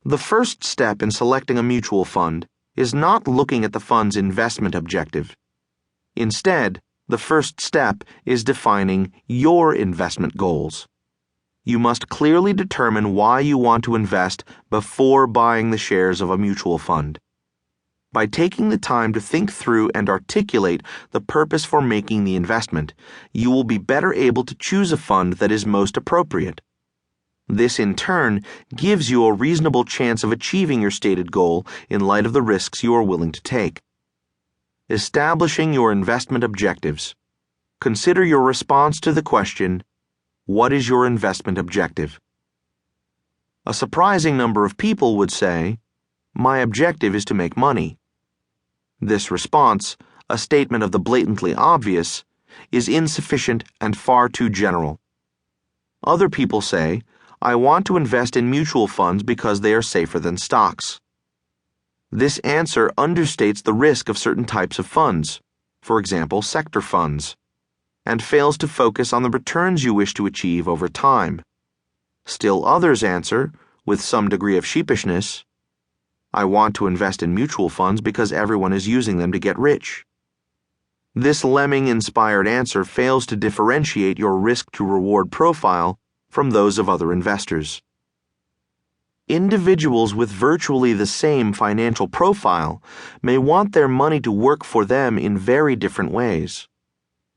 The first step in selecting a mutual fund is not looking at the fund's investment objective. Instead, the first step is defining your investment goals. You must clearly determine why you want to invest before buying the shares of a mutual fund. By taking the time to think through and articulate the purpose for making the investment, you will be better able to choose a fund that is most appropriate. This, in turn, gives you a reasonable chance of achieving your stated goal in light of the risks you are willing to take. Establishing your investment objectives. Consider your response to the question, what is your investment objective? A surprising number of people would say, my objective is to make money. This response, a statement of the blatantly obvious, is insufficient and far too general. Other people say, I want to invest in mutual funds because they are safer than stocks. This answer understates the risk of certain types of funds, for example, sector funds, and fails to focus on the returns you wish to achieve over time. Still others answer, with some degree of sheepishness, I want to invest in mutual funds because everyone is using them to get rich. This lemming-inspired answer fails to differentiate your risk-to-reward profile from those of other investors. Individuals with virtually the same financial profile may want their money to work for them in very different ways.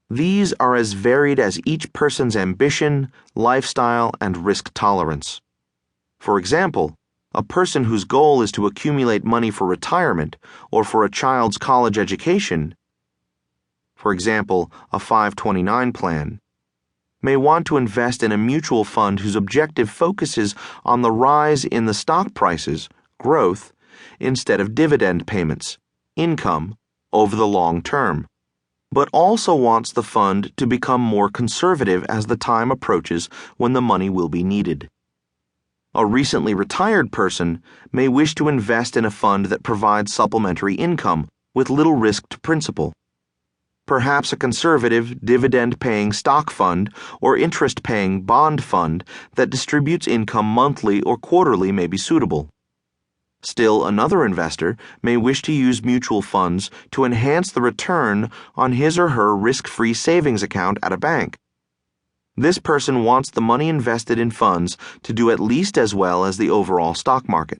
These are as varied as each person's ambition, lifestyle, and risk tolerance. For example, a person whose goal is to accumulate money for retirement or for a child's college education, for example, a 529 plan, may want to invest in a mutual fund whose objective focuses on the rise in the stock prices, growth, instead of dividend payments, income, over the long term, but also wants the fund to become more conservative as the time approaches when the money will be needed. A recently retired person may wish to invest in a fund that provides supplementary income with little risk to principal. Perhaps a conservative, dividend-paying stock fund or interest-paying bond fund that distributes income monthly or quarterly may be suitable. Still, another investor may wish to use mutual funds to enhance the return on his or her risk-free savings account at a bank. This person wants the money invested in funds to do at least as well as the overall stock market.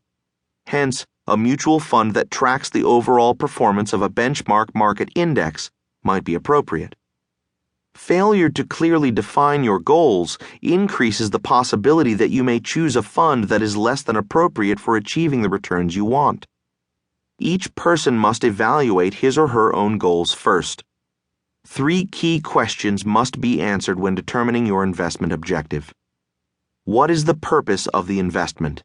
Hence, a mutual fund that tracks the overall performance of a benchmark market index might be appropriate. Failure to clearly define your goals increases the possibility that you may choose a fund that is less than appropriate for achieving the returns you want. Each person must evaluate his or her own goals first. 3 key questions must be answered when determining your investment objective. What is the purpose of the investment?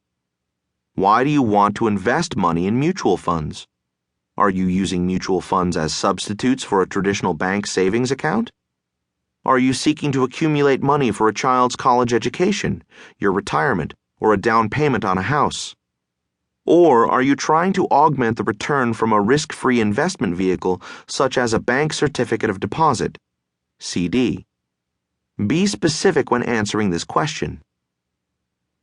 Why do you want to invest money in mutual funds? Are you using mutual funds as substitutes for a traditional bank savings account? Are you seeking to accumulate money for a child's college education, your retirement, or a down payment on a house? Or are you trying to augment the return from a risk-free investment vehicle such as a bank certificate of deposit, CD? Be specific when answering this question.